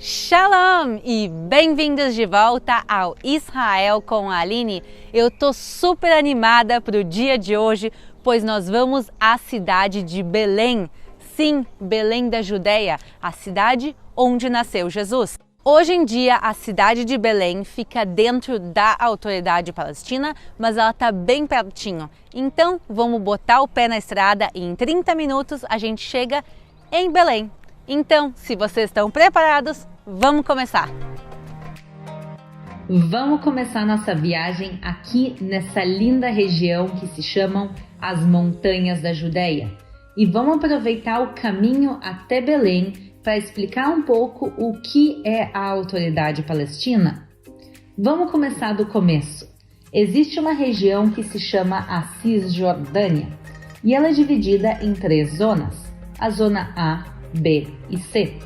Shalom e bem-vindos de volta ao Israel com a Aline. Eu tô super animada para o dia de hoje, pois nós vamos à cidade de Belém. Sim, Belém da Judéia, a cidade onde nasceu Jesus. Hoje em dia, a cidade de Belém fica dentro da autoridade palestina, mas ela está bem pertinho. Então, vamos botar o pé na estrada e em 30 minutos a gente chega em Belém. Então, se vocês estão preparados, vamos começar! Vamos começar nossa viagem aqui nessa linda região que se chamam as Montanhas da Judéia. E vamos aproveitar o caminho até Belém para explicar um pouco o que é a autoridade palestina. Vamos começar do começo. Existe uma região que se chama a Cisjordânia e ela é dividida em 3 zonas, a zona A, B e C.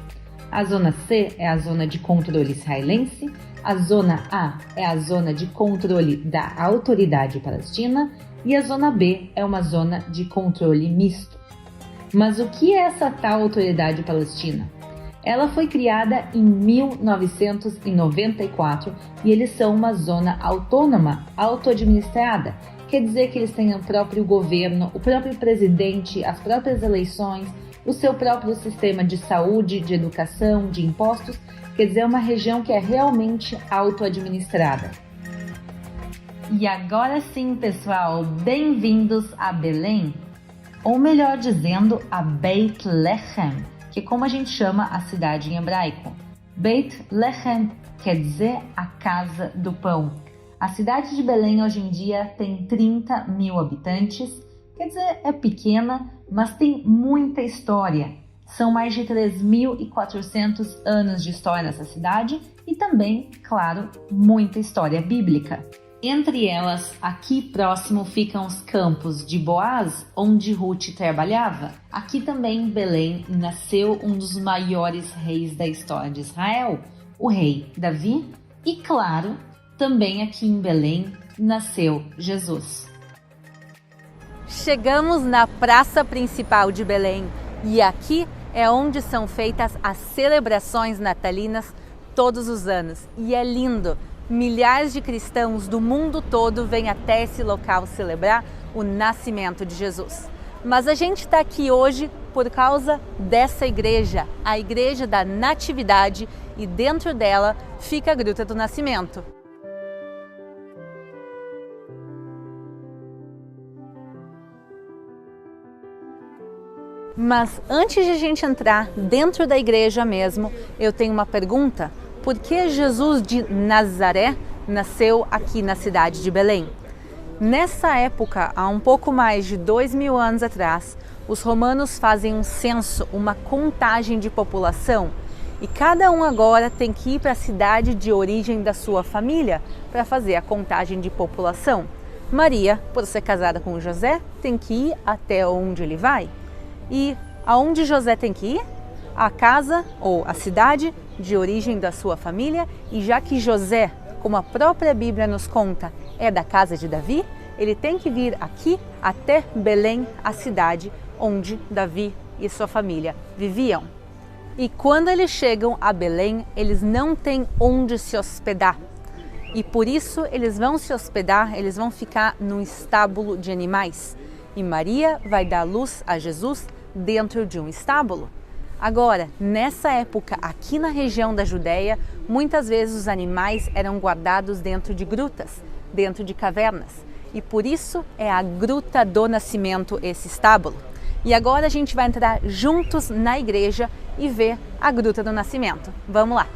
A zona C é a zona de controle israelense, a zona A é a zona de controle da autoridade palestina e a zona B é uma zona de controle misto. Mas o que é essa tal autoridade palestina? Ela foi criada em 1994 e eles são uma zona autônoma, auto-administrada. Quer dizer que eles têm o próprio governo, o próprio presidente, as próprias eleições, o seu próprio sistema de saúde, de educação, de impostos, quer dizer, é uma região que é realmente auto-administrada. E agora sim, pessoal, bem-vindos a Belém, ou melhor dizendo, a Beit Lehem, que é como a gente chama a cidade em hebraico. Beit Lehem quer dizer a casa do pão. A cidade de Belém hoje em dia tem 30 mil habitantes, quer dizer, é pequena, mas tem muita história. São mais de 3.400 anos de história nessa cidade e também, claro, muita história bíblica. Entre elas, aqui próximo ficam os campos de Boaz, onde Ruth trabalhava. Aqui também em Belém nasceu um dos maiores reis da história de Israel, o rei Davi. E claro, também aqui em Belém nasceu Jesus. Chegamos na praça principal de Belém e aqui é onde são feitas as celebrações natalinas todos os anos. E é lindo! Milhares de cristãos do mundo todo vêm até esse local celebrar o nascimento de Jesus. Mas a gente está aqui hoje por causa dessa igreja, a Igreja da Natividade, e dentro dela fica a Gruta do Nascimento. Mas antes de a gente entrar dentro da igreja mesmo, eu tenho uma pergunta. Por que Jesus de Nazaré nasceu aqui na cidade de Belém? Nessa época, há um pouco mais de 2.000 anos atrás, os romanos fazem um censo, uma contagem de população, e cada um agora tem que ir para a cidade de origem da sua família para fazer a contagem de população. Maria, por ser casada com José, tem que ir até onde ele vai. E aonde José tem que ir? A casa ou a cidade de origem da sua família. E já que José, como a própria Bíblia nos conta, é da casa de Davi, ele tem que vir aqui até Belém, a cidade onde Davi e sua família viviam. E quando eles chegam a Belém, eles não têm onde se hospedar. E por isso eles vão se hospedar, eles vão ficar num estábulo de animais. E Maria vai dar luz a Jesus dentro de um estábulo. Agora, nessa época, aqui na região da Judéia, muitas vezes os animais eram guardados dentro de grutas, dentro de cavernas. E por isso é a Gruta do Nascimento esse estábulo. E agora a gente vai entrar juntos na igreja e ver a Gruta do Nascimento. Vamos lá!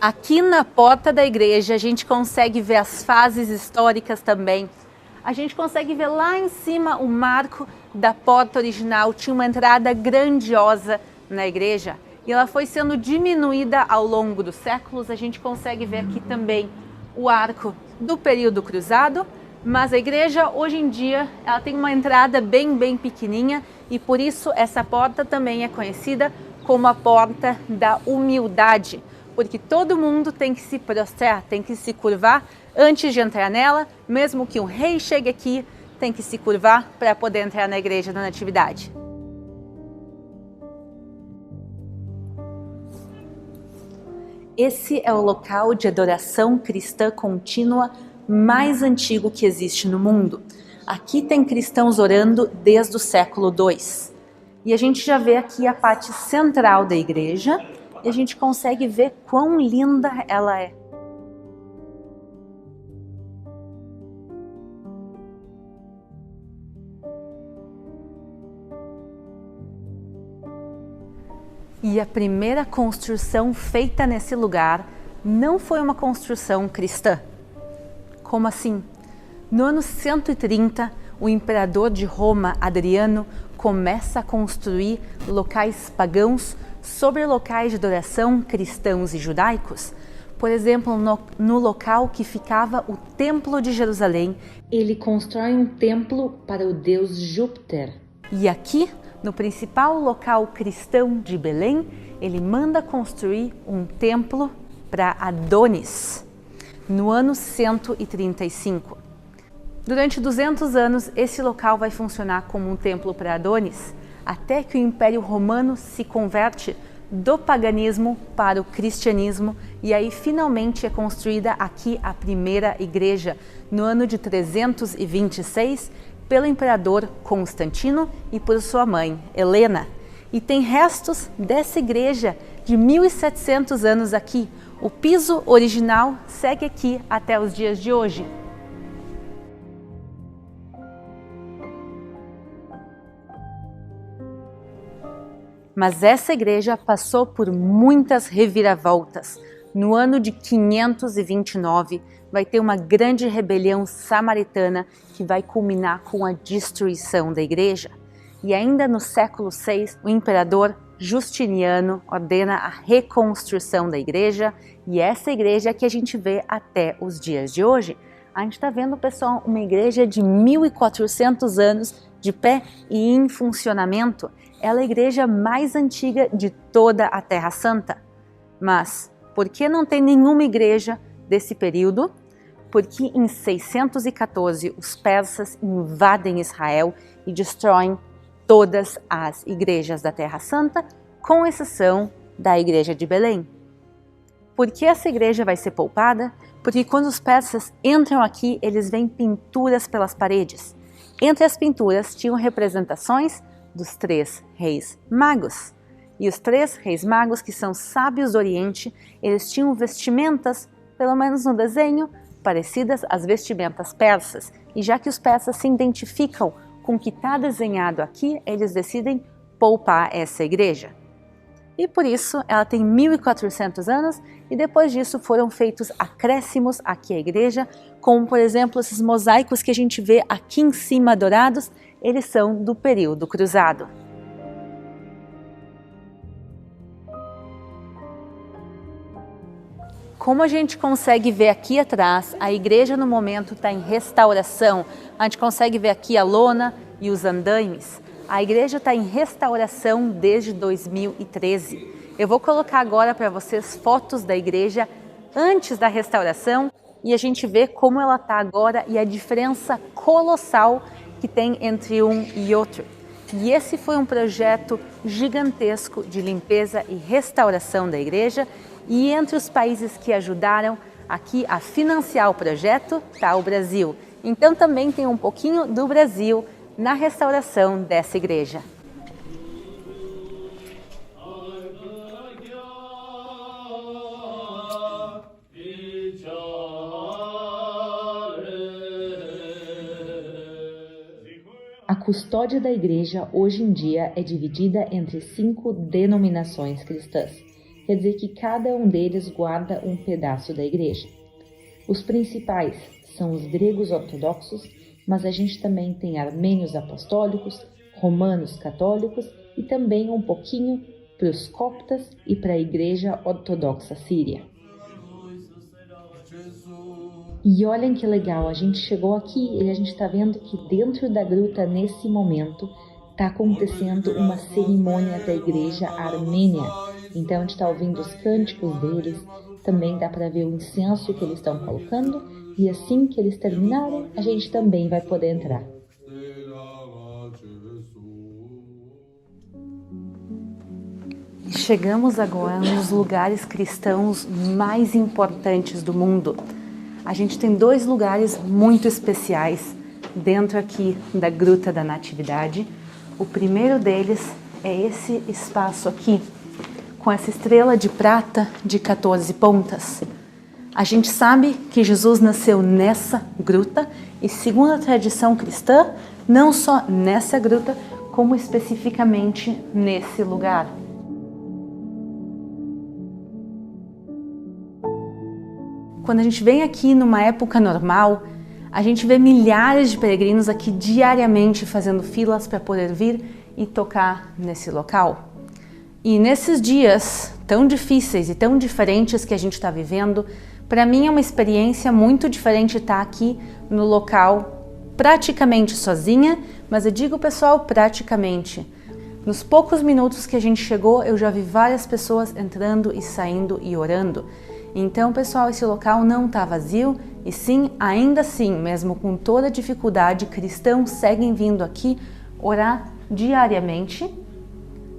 Aqui na porta da igreja a gente consegue ver as fases históricas também. A gente consegue ver lá em cima o marco da porta original. Tinha uma entrada grandiosa na igreja e ela foi sendo diminuída ao longo dos séculos. A gente consegue ver aqui também o arco do período cruzado, mas a igreja hoje em dia ela tem uma entrada bem pequenininha e por isso essa porta também é conhecida como a porta da humildade. Porque todo mundo tem que se prostrar, tem que se curvar antes de entrar nela, mesmo que um rei chegue aqui, tem que se curvar para poder entrar na igreja da Natividade. Esse é o local de adoração cristã contínua mais antigo que existe no mundo. Aqui tem cristãos orando desde o século II. E a gente já vê aqui a parte central da igreja e a gente consegue ver quão linda ela é. E a primeira construção feita nesse lugar não foi uma construção cristã. Como assim? No ano 130, o imperador de Roma, Adriano, começa a construir locais pagãos sobre locais de adoração cristãos e judaicos. Por exemplo, no local que ficava o Templo de Jerusalém, ele constrói um templo para o deus Júpiter. E aqui, no principal local cristão de Belém, ele manda construir um templo para Adonis, no ano 135. Durante 200 anos, esse local vai funcionar como um templo para Adonis, até que o Império Romano se converte do paganismo para o cristianismo e aí finalmente é construída aqui a primeira igreja, no ano de 326, pelo imperador Constantino e por sua mãe, Helena. E tem restos dessa igreja de 1700 anos aqui. O piso original segue aqui até os dias de hoje. Mas essa igreja passou por muitas reviravoltas. No ano de 529, vai ter uma grande rebelião samaritana que vai culminar com a destruição da igreja. E ainda no século VI, o imperador Justiniano ordena a reconstrução da igreja, e essa igreja que a gente vê até os dias de hoje. A gente está vendo, pessoal, uma igreja de 1400 anos de pé e em funcionamento. Ela é a igreja mais antiga de toda a Terra Santa. Mas por que não tem nenhuma igreja desse período? Porque em 614 os persas invadem Israel e destroem todas as igrejas da Terra Santa, com exceção da igreja de Belém. Por que essa igreja vai ser poupada? Porque quando os persas entram aqui, eles veem pinturas pelas paredes. Entre as pinturas tinham representações dos 3 reis magos. E os 3 reis magos, que são sábios do Oriente, eles tinham vestimentas, pelo menos no desenho, parecidas às vestimentas persas. E já que os persas se identificam com o que está desenhado aqui, eles decidem poupar essa igreja. E por isso ela tem 1400 anos e depois disso foram feitos acréscimos aqui à igreja, como por exemplo esses mosaicos que a gente vê aqui em cima dourados, eles são do período cruzado. Como a gente consegue ver aqui atrás, a igreja no momento está em restauração. A gente consegue ver aqui a lona e os andaimes. A igreja está em restauração desde 2013. Eu vou colocar agora para vocês fotos da igreja antes da restauração e a gente vê como ela está agora e a diferença colossal que tem entre um e outro. E esse foi um projeto gigantesco de limpeza e restauração da igreja. E entre os países que ajudaram aqui a financiar o projeto está o Brasil. Então também tem um pouquinho do Brasil na restauração dessa igreja. A custódia da igreja hoje em dia é dividida entre 5 denominações cristãs. Quer dizer que cada um deles guarda um pedaço da igreja. Os principais são os gregos ortodoxos, mas a gente também tem armênios apostólicos, romanos católicos e também um pouquinho para os coptas e para a igreja ortodoxa síria. E olhem que legal, a gente chegou aqui e a gente está vendo que dentro da gruta nesse momento está acontecendo uma cerimônia da igreja armênia. Então a gente está ouvindo os cânticos deles, também dá para ver o incenso que eles estão colocando e assim que eles terminarem, a gente também vai poder entrar. chegamos agora nos lugares cristãos mais importantes do mundo. A gente tem 2 lugares muito especiais dentro aqui da Gruta da Natividade. O primeiro deles é esse espaço aqui, com essa estrela de prata de 14 pontas. A gente sabe que Jesus nasceu nessa gruta e, segundo a tradição cristã, não só nessa gruta, como especificamente nesse lugar. Quando a gente vem aqui numa época normal, a gente vê milhares de peregrinos aqui diariamente fazendo filas para poder vir e tocar nesse local. E nesses dias tão difíceis e tão diferentes que a gente está vivendo, para mim é uma experiência muito diferente estar aqui no local praticamente sozinha, mas eu digo, pessoal, praticamente. Nos poucos minutos que a gente chegou, eu já vi várias pessoas entrando e saindo e orando. Então, pessoal, esse local não está vazio e sim, ainda assim, mesmo com toda a dificuldade, cristãos seguem vindo aqui orar diariamente.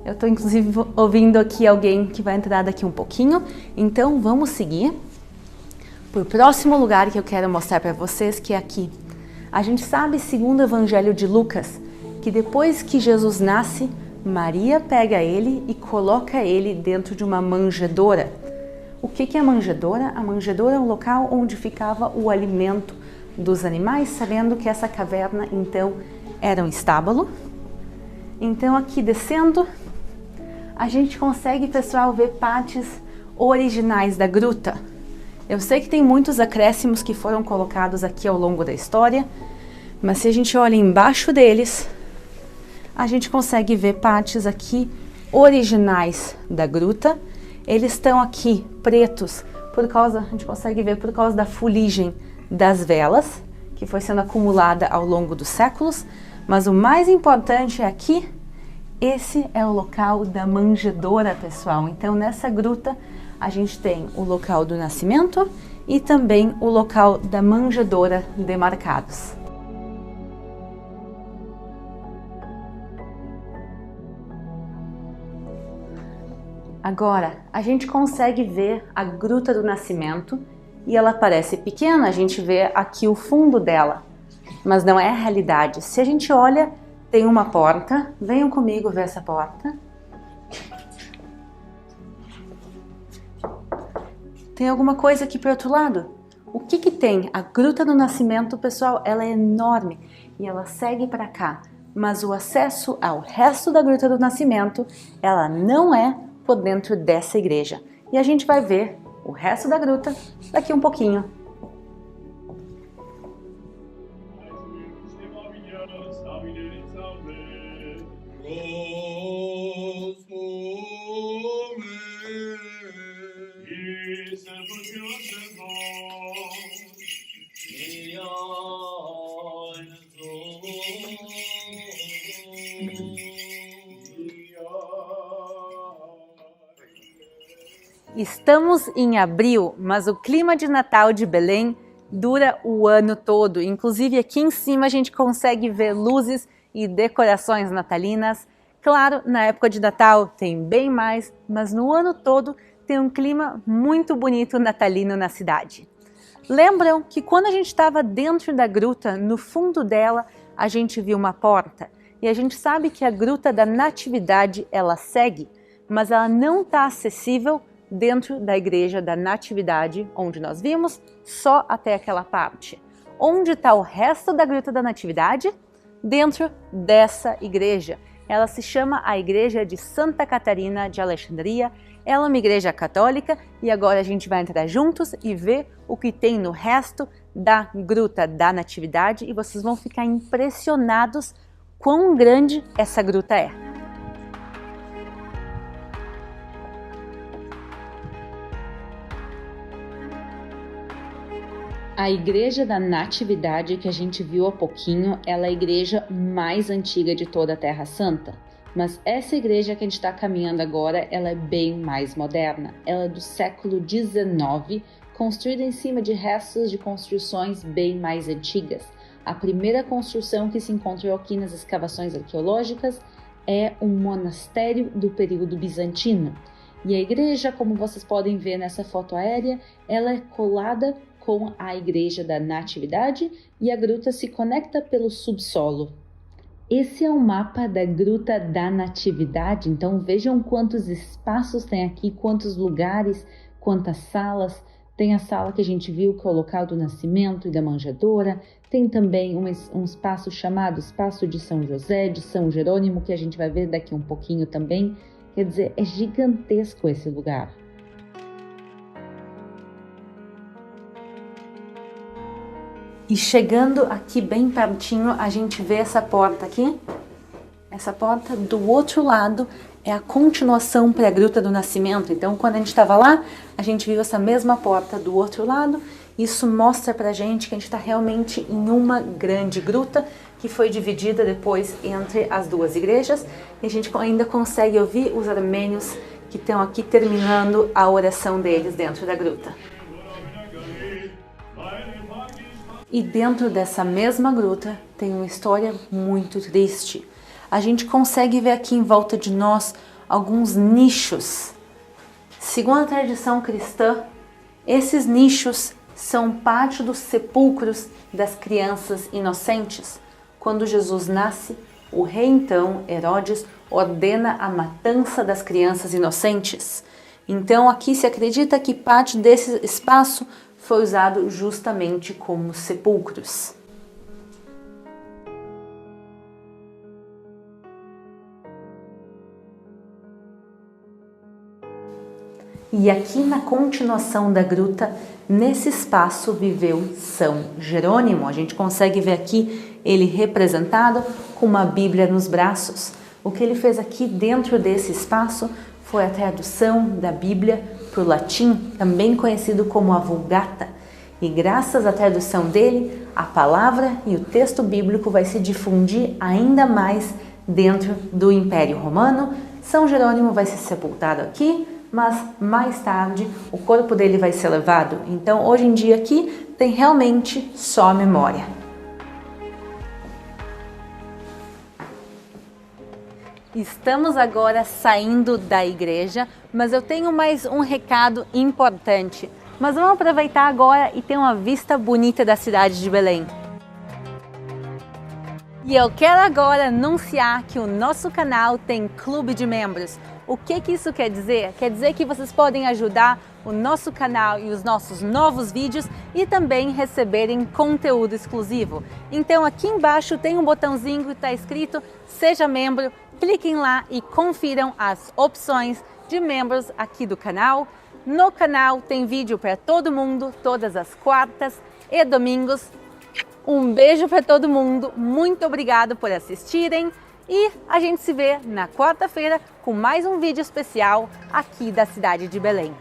Eu estou inclusive ouvindo aqui alguém que vai entrar daqui um pouquinho, então vamos seguir para o próximo lugar que eu quero mostrar para vocês, que é aqui. A gente sabe, segundo o Evangelho de Lucas, que depois que Jesus nasce, Maria pega ele e coloca ele dentro de uma manjedoura. O que é a manjedoura? A manjedoura é um local onde ficava o alimento dos animais, sabendo que essa caverna então era um estábulo. Então aqui descendo, a gente consegue, pessoal, ver partes originais da gruta. Eu sei que tem muitos acréscimos que foram colocados aqui ao longo da história, mas se a gente olha embaixo deles, a gente consegue ver partes aqui originais da gruta. Eles estão aqui pretos por causa, a gente consegue ver por causa da fuligem das velas, que foi sendo acumulada ao longo dos séculos, mas o mais importante é aqui, esse é o local da manjedoura, pessoal. Então nessa gruta a gente tem o local do nascimento e também o local da manjedoura demarcados. Agora, a gente consegue ver a Gruta do Nascimento e ela parece pequena, a gente vê aqui o fundo dela, mas não é a realidade. Se a gente olha, tem uma porta, venham comigo ver essa porta. Tem alguma coisa aqui para o outro lado? O que que tem? A Gruta do Nascimento, pessoal, ela é enorme e ela segue para cá, mas o acesso ao resto da Gruta do Nascimento, ela não é por dentro dessa igreja. E a gente vai ver o resto da gruta daqui um pouquinho. Estamos em abril, mas o clima de Natal de Belém dura o ano todo. Inclusive aqui em cima a gente consegue ver luzes e decorações natalinas. Claro, na época de Natal tem bem mais, mas no ano todo tem um clima muito bonito natalino na cidade. Lembram que quando a gente estava dentro da gruta, no fundo dela, a gente viu uma porta. E a gente sabe que a Gruta da Natividade, ela segue, mas ela não está acessível dentro da Igreja da Natividade, onde nós vimos, só até aquela parte. Onde está o resto da Gruta da Natividade? Dentro dessa igreja. Ela se chama a Igreja de Santa Catarina de Alexandria. Ela é uma igreja católica e agora a gente vai entrar juntos e ver o que tem no resto da Gruta da Natividade e vocês vão ficar impressionados quão grande essa gruta é. A Igreja da Natividade que a gente viu há pouquinho, ela é a igreja mais antiga de toda a Terra Santa. Mas essa igreja que a gente está caminhando agora, ela é bem mais moderna. Ela é do século XIX, construída em cima de restos de construções bem mais antigas. A primeira construção que se encontrou aqui nas escavações arqueológicas é um monastério do período bizantino. E a igreja, como vocês podem ver nessa foto aérea, ela é colada com a igreja da Natividade e a gruta se conecta pelo subsolo. Esse é o mapa da Gruta da Natividade, então vejam quantos espaços tem aqui, quantos lugares, quantas salas. Tem a sala que a gente viu, que é o local do nascimento e da manjedoura. Tem também um espaço chamado Espaço de São José, de São Jerônimo, que a gente vai ver daqui um pouquinho também. Quer dizer, é gigantesco esse lugar. E chegando aqui bem pertinho, a gente vê essa porta aqui. Essa porta do outro lado é a continuação para a Gruta do Nascimento. Então, quando a gente estava lá, a gente viu essa mesma porta do outro lado. Isso mostra pra gente que a gente está realmente em uma grande gruta que foi dividida depois entre as duas igrejas. E a gente ainda consegue ouvir os armênios que estão aqui terminando a oração deles dentro da gruta. E dentro dessa mesma gruta tem uma história muito triste. A gente consegue ver aqui em volta de nós alguns nichos. Segundo a tradição cristã, esses nichos são parte dos sepulcros das crianças inocentes. Quando Jesus nasce, o rei então, Herodes, ordena a matança das crianças inocentes. Então aqui se acredita que parte desse espaço foi usado justamente como sepulcros. E aqui na continuação da gruta, nesse espaço viveu São Jerônimo. A gente consegue ver aqui ele representado com uma Bíblia nos braços. O que ele fez aqui dentro desse espaço foi a tradução da Bíblia para o latim, também conhecido como a Vulgata. E graças à tradução dele, a palavra e o texto bíblico vai se difundir ainda mais dentro do Império Romano. São Jerônimo vai ser sepultado aqui, mas mais tarde o corpo dele vai ser levado. Então, hoje em dia aqui tem realmente só a memória. Estamos agora saindo da igreja, mas eu tenho mais um recado importante. Mas vamos aproveitar agora e ter uma vista bonita da cidade de Belém. E eu quero agora anunciar que o nosso canal tem clube de membros. O que isso quer dizer? Quer dizer que vocês podem ajudar o nosso canal e os nossos novos vídeos e também receberem conteúdo exclusivo. Então aqui embaixo tem um botãozinho que está escrito Seja Membro. Cliquem lá e confiram as opções de membros aqui do canal. No canal tem vídeo para todo mundo, todas as quartas e domingos. Um beijo para todo mundo, muito obrigado por assistirem e a gente se vê na quarta-feira com mais um vídeo especial aqui da cidade de Belém.